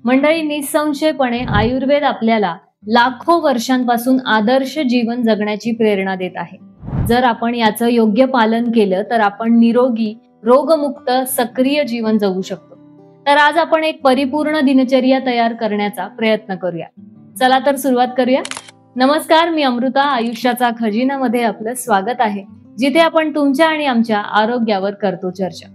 मंडळी, निसंशयपणे आयुर्वेद आपल्याला लाखो वर्षांपासून आदर्श जीवन जगण्याची प्रेरणा देत आहे. जर आपण याचं योग्य पालन केलं तर आपण निरोगी, रोगमुक्त, सक्रिय जीवन जगू शकतो. तर आज आपण एक परिपूर्ण दिनचर्या तयार करण्याचा प्रयत्न करूया. चला तर सुरुवात करूया. नमस्कार, मी अमृता. आयुष्याचा खजिनामध्ये आपलं स्वागत आहे, जिथे आपण तुमच्या आणि आमच्या आरोग्यावर करतो चर्चा.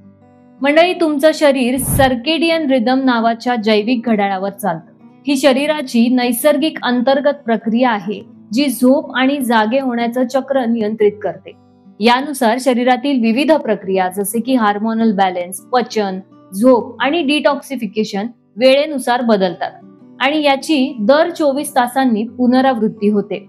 मंडळी, तुमचं शरीर सर्केडियन रिदम नावाच्या जैविक घड्याळावर चालतं. ही शरीराची नैसर्गिक अंतर्गत प्रक्रिया आहे, जी झोप आणि जागे होण्याचं चक्र नियंत्रित करते. यानुसार शरीरातील विविध प्रक्रिया जसे की हार्मोनल बॅलन्स, पचन, झोप आणि डिटॉक्सिफिकेशन वेळेनुसार बदलतात आणि याची दर 24 तासांनी पुनरावृत्ती होते.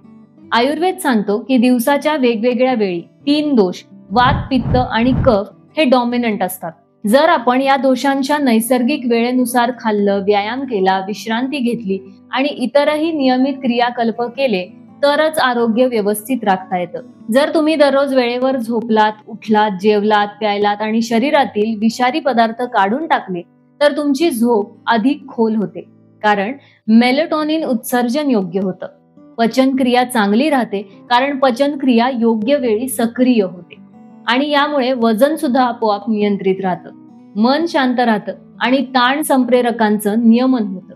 आयुर्वेद सांगतो की दिवसाच्या वेगवेगळ्या वेळी 3 दोष, वात, पित्त आणि कफ हे डॉमिनंट असतात. जर आपण या दोषांच्या नैसर्गिक वेळेनुसार खाल्लं, व्यायाम केला, विश्रांती घेतली आणि इतरही नियमित क्रियाकल्प केले तरच आरोग्य व्यवस्थित राखता येतं. जर तुम्ही दररोज वेळेवर झोपलात, उठलात, जेवलात, प्यायलात आणि शरीरातील विषारी पदार्थ काढून टाकले तर तुमची झोप अधिक खोल होते, कारण मेलेटोनिन उत्सर्जन योग्य होतं. पचनक्रिया चांगली राहते, कारण पचनक्रिया योग्य वेळी सक्रिय होते आणि यामुळे वजन सुद्धा आपोआप नियंत्रित राहतं. मन शांत राहतं आणि ताण संप्रेरकांचं नियमन होतं.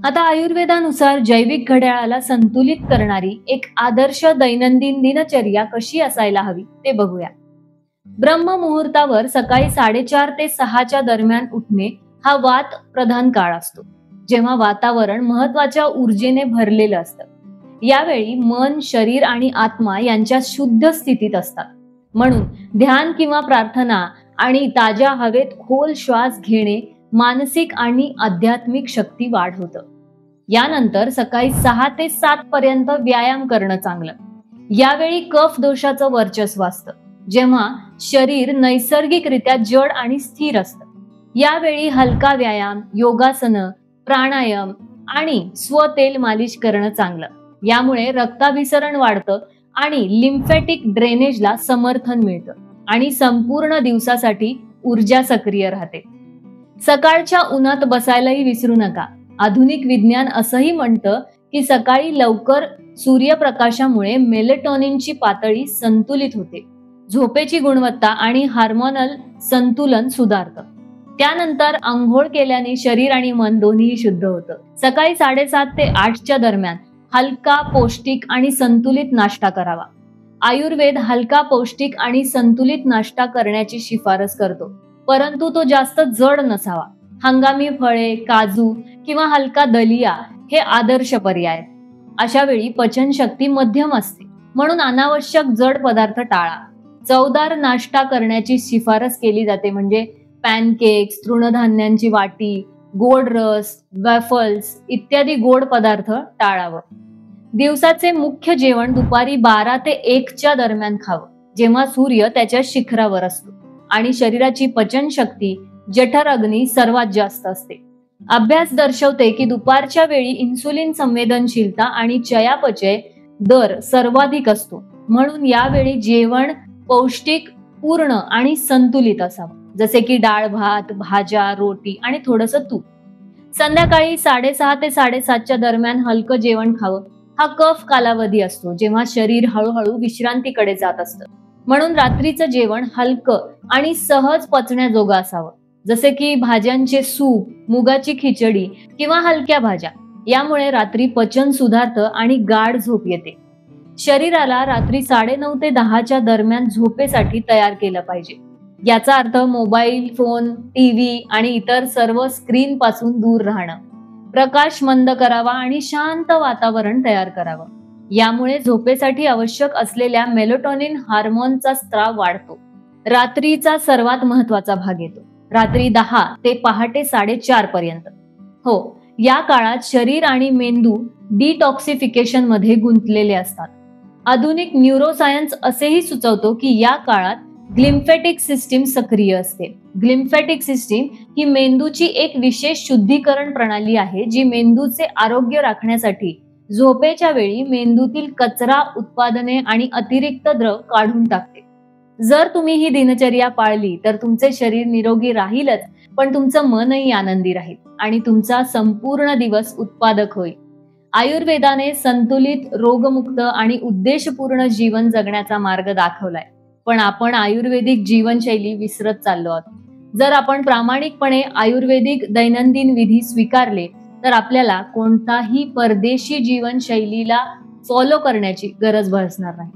आता आयुर्वेदानुसार जैविक घड्याळाला संतुलित करणारी एक आदर्श दैनंदिन दिनचर्या कशी असायला हवी ते बघूया. ब्रह्म मुहूर्तावर सकाळी 4:30 ते 6च्या दरम्यान उठणे हा वात प्रधान काळ असतो, जेव्हा वातावरण महत्वाच्या ऊर्जेने भरलेलं असतं. यावेळी मन, शरीर आणि आत्मा यांच्या शुद्ध स्थितीत असतात. म्हणून ध्यान किंवा प्रार्थना आणि ताज्या हवेत खोल श्वास घेणे मानसिक आणि आध्यात्मिक शक्ती वाढवतं. यानंतर सकाळी 6 ते 7 पर्यंत व्यायाम करणं चांगलं. यावेळी कफ दोषाचं वर्चस्व असतं, जेव्हा शरीर नैसर्गिकरित्या जड आणि स्थिर असतं. यावेळी हलका व्यायाम, योगासनं, प्राणायाम आणि स्वतेल मालिश करणं चांगलं. यामुळे रक्ताभिसरण वाढतं आणि लिम्फॅटिक ड्रेनेजला समर्थन मिळतं आणि संपूर्ण दिवसासाठी ऊर्जा सक्रिय राहते. सकाळच्या उन्हात बसायलाही विसरू नका. आधुनिक विज्ञान असंही म्हणतं की सकाळी लवकर सूर्यप्रकाशामुळे मेलेटोनिनची पातळी संतुलित होते, झोपेची गुणवत्ता आणि हार्मोनल संतुलन सुधारतं. त्यानंतर आंघोळ केल्याने शरीर आणि मन दोन्ही शुद्ध होतं. सकाळी 7:30 ते 8च्या दरम्यान हलका, पौष्टिक आणि संतुलित नाश्ता करावा. आयुर्वेद हलका, पौष्टिक आणि संतुलित नाश्ता करण्याची शिफारस करतो, परंतु तो जास्त जड नसावा. हंगामी फळे, काजू किंवा हलका दलिया हे आदर्श पर्याय. अशा वेळी पचनशक्ती मध्यम असते, म्हणून अनावश्यक जड पदार्थ टाळा. चवदार नाश्ता करण्याची शिफारस केली जाते, म्हणजे पॅनकेक्स, तृणधान्यांची वाटी, गोड रस, वॅफल्स इत्यादी गोड पदार्थ टाळावं. दिवसाचे मुख्य जेवण दुपारी 12 ते 1च्या दरम्यान खावं, जेव्हा सूर्य त्याच्या शिखरावर असतो आणि शरीराची पचनशक्ती, जठर-अग्नी सर्वात जास्त असते. अभ्यास दर्शवते की दुपारच्या वेळी इन्सुलिन संवेदनशीलता आणि चयापचय दर सर्वाधिक असतो. म्हणून यावेळी जेवण पौष्टिक, पूर्ण आणि संतुलित असावं, जसे की डाळ भात, भाज्या, रोटी आणि थोडंसं तूप. संध्याकाळी 6:30 ते 7:30च्या दरम्यान हलकं जेवण खावं. हा कफ कालावधी असतो, जेव्हा शरीर हळूहळू विश्रांतीकडे जात असतं. म्हणून रात्रीचं जेवण हलकं आणि सहज पचण्याजोगं असावं, जसे की भाज्यांचे सूप, मुगाची खिचडी किंवा हलक्या भाज्या. यामुळे रात्री पचन सुधारतं आणि गाढ झोप येते. शरीराला रात्री 9:30 ते 10च्या दरम्यान झोपेसाठी तयार केलं पाहिजे. याचा अर्थ मोबाईल फोन, टीव्ही आणि इतर सर्व स्क्रीन पासून दूर राहणं. प्रकाश मंद करावा आणि शांत वातावरण तयार करावं. यामुळे झोपेसाठी आवश्यक असलेल्या मेलेटोनिन हार्मोनचा स्त्राव वाढतो. रात्रीचा सर्वात महत्वाचा भाग येतो, रात्री 10 ते पहाटे 4:30 पर्यंत. हो, या काळात शरीर आणि मेंदू डिटॉक्सिफिकेशन मध्ये गुंतलेले असतात. आधुनिक न्यूरोसायन्स असेही सुचवतो की या काळात ग्लिम्फॅटिक सिस्टीम सक्रिय असते. ग्लिम्फॅटिक सिस्टीम ही मेंदूची एक विशेष शुद्धीकरण प्रणाली आहे, जी मेंदूचे आरोग्य राखण्यासाठी झोपेच्या वेळी मेंदूतील कचरा, उत्पादने आणि अतिरिक्त द्रव काढून टाकते. जर तुम्ही ही दिनचर्या पाळली तर तुमचे शरीर निरोगी राहीलच, पण तुमचं मनही आनंदी राहील आणि तुमचा संपूर्ण दिवस उत्पादक होईल. आयुर्वेदाने संतुलित, रोगमुक्त आणि उद्देशपूर्ण जीवन जगण्याचा मार्ग दाखवलाय, पण आपण आयुर्वेदिक जीवनशैली विसरत चाललो आहोत. जर आपण प्रामाणिकपणे आयुर्वेदिक दैनंदिन विधी स्वीकारले तर आपल्याला कोणताही परदेशी जीवनशैलीला फॉलो करण्याची गरज भासणार नाही.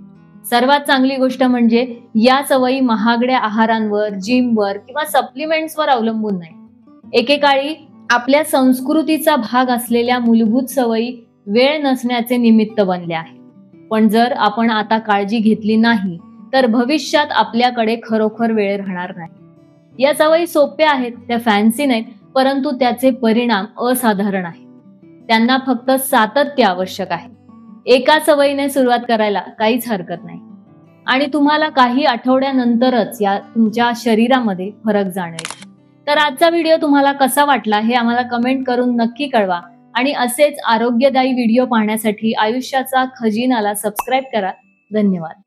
सर्वात चांगली गोष्ट म्हणजे या सवयी महागड्या आहारांवर, जिमवर किंवा सप्लिमेंट्सवर अवलंबून नाही. एकेकाळी आपल्या संस्कृतीचा भाग असलेल्या मूलभूत सवयी वेळ नसण्याचे निमित्त बनले आहे. पण जर आपण आता काळजी घेतली नाही तर भविष्यात आपल्याकडे खरोखर वेळ राहणार नाही. या सवयी सोप्या आहेत, त्या फॅन्सी नाहीत, परंतु त्याचे परिणाम असाधारण आहेत. त्यांना फक्त सातत्य आवश्यक आहे. एका सवयीने सुरुवात करायला काहीच हरकत नाही आणि तुम्हाला काही आठवड्यानंतरच या तुमच्या शरीरामध्ये फरक जाणवेल. तर आजचा व्हिडिओ तुम्हाला कसा वाटला हे आम्हाला कमेंट करून नक्की कळवा आणि असेच आरोग्यदायी व्हिडिओ पाहण्यासाठी आयुष्याचा खजिनाला सबस्क्राईब करा. धन्यवाद.